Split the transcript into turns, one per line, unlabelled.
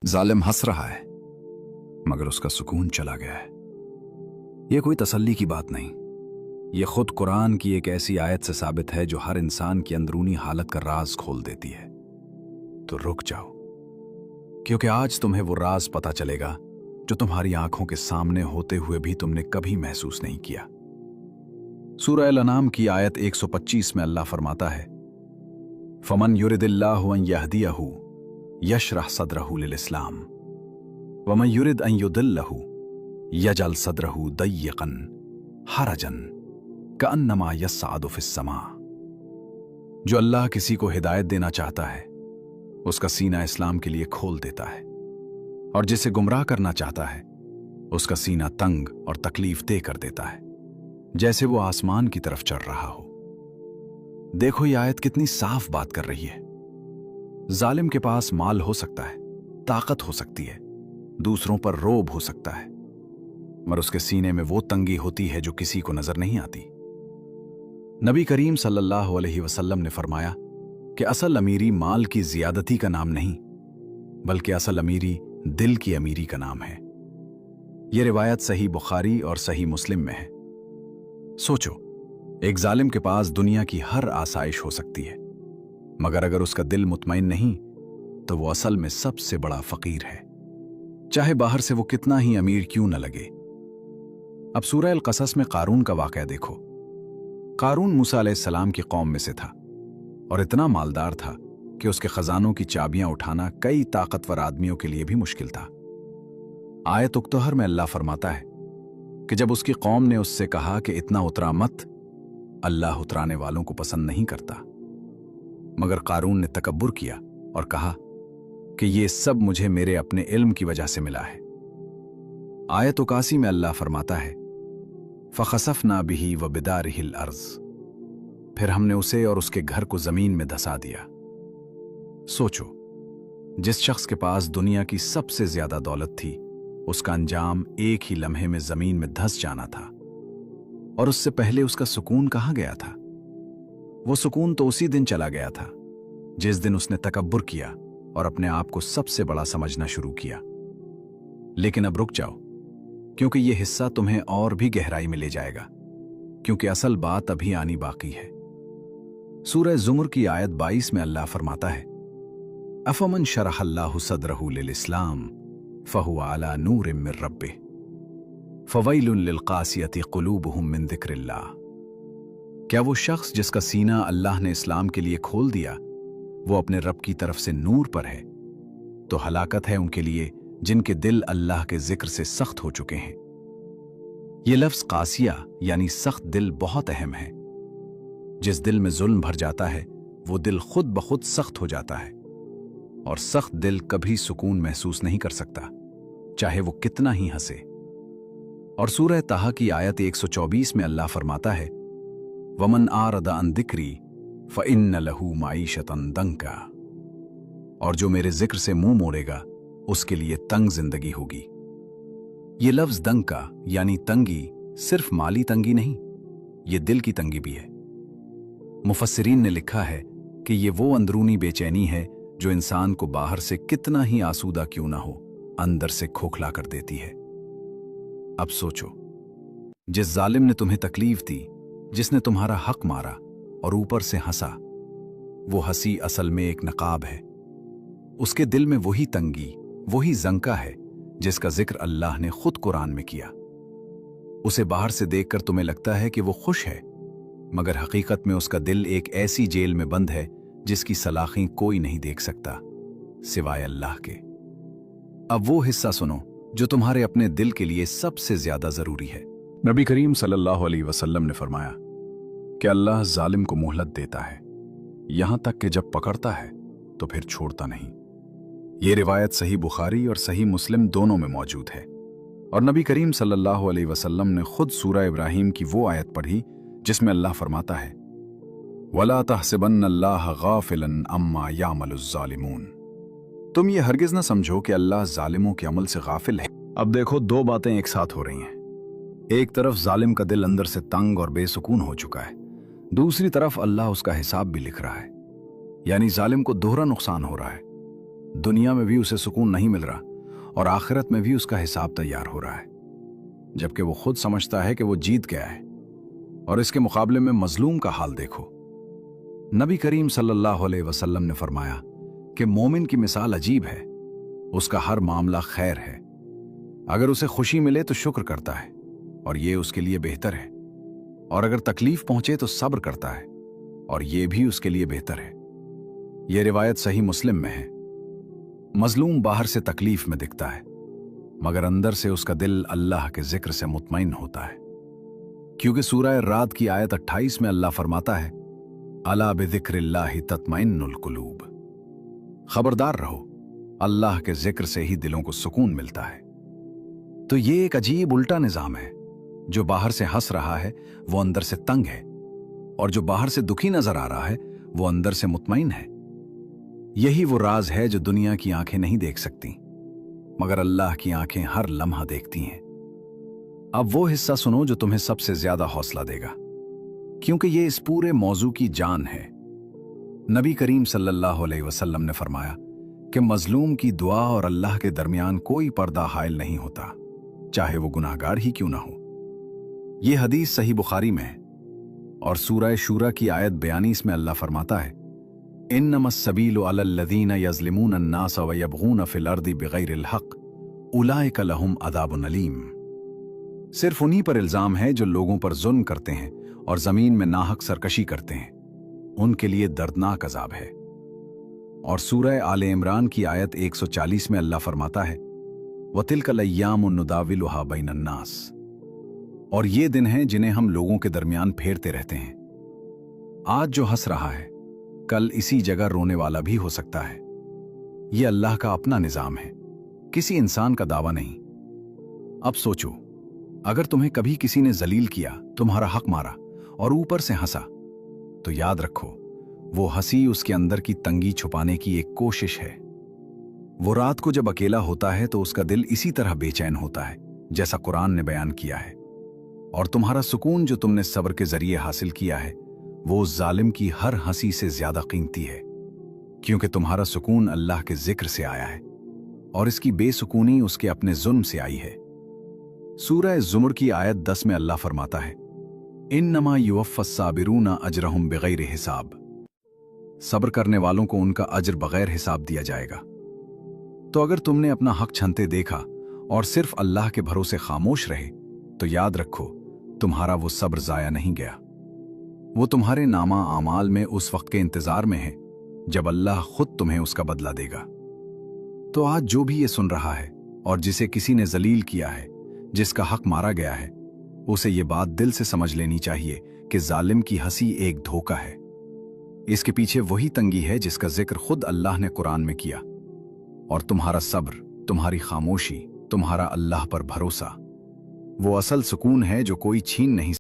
जालिम हंस रहा है मगर उसका सुकून चला गया है। यह कोई तसल्ली की बात नहीं, ये खुद कुरान की एक ऐसी आयत से साबित है जो हर इंसान की अंदरूनी हालत का राज खोल देती है। तो रुक जाओ, क्योंकि आज तुम्हें वो राज पता चलेगा जो तुम्हारी आंखों के सामने होते हुए भी तुमने कभी महसूस नहीं किया। सूरह अल-अनाम की आयत 125 में अल्लाह फरमाता है, फमन युरिदिल्लाहु अन यहदियहु यशरह सदरहु लिल-इस्लाम वमन युरिद अन युदिल्लहु यजअल सदरहु दय्यकन हरजन कअन्नमा यस्अदु फिस-समा। जो अल्लाह किसी को हिदायत देना चाहता है उसका सीना इस्लाम के लिए खोल देता है, और जिसे गुमराह करना चाहता है उसका सीना तंग और तकलीफ दे कर देता है, जैसे वो आसमान की तरफ चढ़ रहा हो। देखो ये आयत कितनी साफ बात कर रही है। जालिम के पास माल हो सकता है, ताकत हो सकती है, दूसरों पर रोब हो सकता है, मगर उसके सीने में वो तंगी होती है जो किसी को नजर नहीं आती। नबी करीम सल्लल्लाहु अलैहि वसल्लम ने फरमाया कि असल अमीरी माल की जियादती का नाम नहीं, बल्कि असल अमीरी दिल की अमीरी का नाम है। यह रिवायत सही बुखारी और सही मुस्लिम में है। सोचो, एक जालिम के पास दुनिया की हर आसाइश हो सकती है, मगर अगर उसका दिल मुतमईन नहीं तो वो असल में सबसे बड़ा फकीर है, चाहे बाहर से वो कितना ही अमीर क्यों न लगे। अब सूरह अल-क़सस में कारून का वाक़या देखो। कारून मूसा अलैहिस्सलाम की कौम में से था और इतना मालदार था कि उसके खजानों की चाबियां उठाना कई ताकतवर आदमियों के लिए भी मुश्किल था। आयत उक्तहर में अल्लाह फरमाता है कि जब उसकी कौम ने उससे कहा कि इतना उतरा मत, अल्लाह उतराने वालों को पसंद नहीं करता, मगर कारून ने तकब्बुर किया और कहा कि ये सब मुझे मेरे अपने इल्म की वजह से मिला है। आयत 81 में अल्लाह फरमाता है, फ़ख़सफ़ना बिही व बिदारिहिल अर्ज़, फिर हमने उसे और उसके घर को जमीन में धंसा दिया। सोचो, जिस शख्स के पास दुनिया की सबसे ज्यादा दौलत थी, उसका अंजाम एक ही लम्हे में जमीन में धंस जाना था, और उससे पहले उसका सुकून कहाँ गया था? वो सुकून तो उसी दिन चला गया था जिस दिन उसने तकब्बुर किया और अपने आप को सबसे बड़ा समझना शुरू किया। लेकिन अब रुक जाओ, क्योंकि यह हिस्सा तुम्हें और भी गहराई में ले जाएगा, क्योंकि असल बात अभी आनी बाकी है। सूरह ज़ुमर की आयत 22 में अल्लाह फरमाता है, अफमन शरहल्लाहु सदरहु लिल-इस्लाम फहुवा अला नूरिम मिर रब्बिह फवैलुन लिल-क़ासियति क़ुलूबुहुम मिन ज़िक्रिल्लाह। क्या वो शख्स जिसका सीना अल्लाह ने इस्लाम के लिए खोल दिया वो अपने रब की तरफ से नूर पर है, तो हलाकत है उनके लिए जिनके दिल अल्लाह के जिक्र से सख्त हो चुके हैं। ये लफ्ज़ क़ासिया यानी सख्त दिल बहुत अहम है। जिस दिल में जुल्म भर जाता है वो दिल खुद ब खुद सख्त हो जाता है, और सख्त दिल कभी सुकून महसूस नहीं कर सकता, चाहे वो कितना ही हंसे। और सूरह ताहा की आयत 124 में अल्लाह फरमाता है, वमन आरदा अन दिक्री फ़इन्न लहू माईशतन दंका, और जो मेरे जिक्र से मुंह मोड़ेगा उसके लिए तंग जिंदगी होगी। ये लफ्ज़ दंका यानी तंगी सिर्फ माली तंगी नहीं, ये दिल की तंगी भी है। मुफस्सिरीन ने लिखा है कि ये वो अंदरूनी बेचैनी है जो इंसान को बाहर से कितना ही आसूदा क्यों ना हो, अंदर से खोखला कर देती है। अब सोचो, जिस जालिम ने तुम्हें तकलीफ दी, जिसने तुम्हारा हक मारा और ऊपर से हंसा, वो हंसी असल में एक नकाब है। उसके दिल में वही तंगी, वही जंका है जिसका जिक्र अल्लाह ने खुद कुरान में किया। उसे बाहर से देखकर तुम्हें लगता है कि वो खुश है, मगर हकीकत में उसका दिल एक ऐसी जेल में बंद है जिसकी सलाखें कोई नहीं देख सकता सिवाय अल्लाह के। अब वो हिस्सा सुनो जो तुम्हारे अपने दिल के लिए सबसे ज्यादा जरूरी है। नबी करीम सल्लल्लाहु अलैहि वसल्लम ने फरमाया कि अल्लाह जालिम को मोहलत देता है, यहां तक कि जब पकड़ता है तो फिर छोड़ता नहीं। ये रिवायत सही बुखारी और सही मुस्लिम दोनों में मौजूद है। और नबी करीम सल्लल्लाहु अलैहि वसल्लम ने खुद सूरह इब्राहीम की वो आयत पढ़ी जिसमें अल्लाह फरमाता है, वला तहसिबन्नल्लाह गाफिलन अम्मा यामलुज़्ज़ालिमून। तुम ये हरगिज ना समझो कि अल्लाह जालिमों के अमल से गाफिल है। अब देखो, दो बातें एक साथ हो रही हैं। एक तरफ जालिम का दिल अंदर से तंग और बेसुकून हो चुका है, दूसरी तरफ अल्लाह उसका हिसाब भी लिख रहा है, यानी जालिम को दोहरा नुकसान हो रहा है। दुनिया में भी उसे सुकून नहीं मिल रहा और आखिरत में भी उसका हिसाब तैयार हो रहा है, जबकि वो खुद समझता है कि वो जीत गया है। और इसके मुकाबले में मजलूम का हाल देखो। नबी करीम सल्लल्लाहु अलैहि वसल्लम ने फरमाया कि मोमिन की मिसाल अजीब है। उसका हर मामला खैर है। अगर उसे खुशी मिले तो शुक्र करता है और ये उसके लिए बेहतर है, और अगर तकलीफ पहुंचे तो सब्र करता है और ये भी उसके लिए बेहतर है। यह रिवायत सही मुस्लिम में है। मजलूम बाहर से तकलीफ में दिखता है, मगर अंदर से उसका दिल अल्लाह के जिक्र से मुतमईन होता है, क्योंकि सूरह रात की आयत 28 में अल्लाह फरमाता है, अला बिज़िक्रिल्लाहि तत्मइन्नुल कुलूब। खबरदार रहो, अल्लाह के जिक्र से ही दिलों को सुकून मिलता है। तो ये एक अजीब उल्टा निजाम है। जो बाहर से हंस रहा है वो अंदर से तंग है, और जो बाहर से दुखी नजर आ रहा है वो अंदर से मुतमईन है। यही वो राज है जो दुनिया की आंखें नहीं देख सकती, मगर अल्लाह की आंखें हर लम्हा देखती हैं। अब वो हिस्सा सुनो जो तुम्हें सबसे ज्यादा हौसला देगा, क्योंकि ये इस पूरे मौजू की जान है। नबी करीम सल्लल्लाहु अलैहि वसल्लम ने फरमाया कि मजलूम की दुआ और अल्लाह के दरमियान कोई पर्दा हायल नहीं होता, चाहे वो गुनाहगार ही क्यों ना हो। ये हदीस सही बुखारी में है, और सूरह शूरा की आयत 42 में अल्लाह फरमाता है, इन्नमस्सबीलु अलल्लज़ीना यज़लिमूना अन्नास व यबगूना फिल अर्दि बिगैरिल हक़ उलाइका लहुम अज़ाबुन अलीम। सिर्फ उन्हीं पर इल्जाम है जो लोगों पर जुल्म करते हैं और जमीन में नाहक सरकशी करते हैं, उनके लिए दर्दनाक अजाब है। और सूरह आले इमरान की आयत 140 में अल्लाह फरमाता है, वतिलकल अय्यामु नुदाविलुहा बैनन नास। और ये दिन हैं जिन्हें हम लोगों के दरमियान फेरते रहते हैं। आज जो हंस रहा है कल इसी जगह रोने वाला भी हो सकता है। ये अल्लाह का अपना निजाम है, किसी इंसान का दावा नहीं। अब सोचो, अगर तुम्हें कभी किसी ने जलील किया, तुम्हारा हक मारा और ऊपर से हंसा, तो याद रखो वो हंसी उसके अंदर की तंगी छुपाने की एक कोशिश है। वो रात को जब अकेला होता है तो उसका दिल इसी तरह बेचैन होता है जैसा कुरान ने बयान किया है। और तुम्हारा सुकून जो तुमने सब्र के जरिए हासिल किया है वो उस जालिम की हर हंसी से ज्यादा कीमती है, क्योंकि तुम्हारा सुकून अल्लाह के जिक्र से आया है और इसकी बेसुकूनी उसके अपने जुल्म से आई है। सूरह ज़ुमर की आयत 10 में अल्लाह फरमाता है, इन्नमा युवफ़्फ़स-साबिरूना अजरहुम बिगैरि हिसाब। सब्र करने वालों को उनका अजर बगैर हिसाब दिया जाएगा। तो अगर तुमने अपना हक छनते देखा और सिर्फ अल्लाह के भरोसे खामोश रहे, तो याद रखो तुम्हारा वो सब्र जाया नहीं गया। वो तुम्हारे नामा आमाल में उस वक्त के इंतजार में है जब अल्लाह खुद तुम्हें उसका बदला देगा। तो आज जो भी ये सुन रहा है और जिसे किसी ने जलील किया है, जिसका हक मारा गया है, उसे ये बात दिल से समझ लेनी चाहिए कि जालिम की हंसी एक धोखा है। इसके पीछे वही तंगी है जिसका जिक्र खुद अल्लाह ने कुरान में किया। और तुम्हारा सब्र, तुम्हारी खामोशी, तुम्हारा अल्लाह पर भरोसा, वो असल सुकून है जो कोई छीन नहीं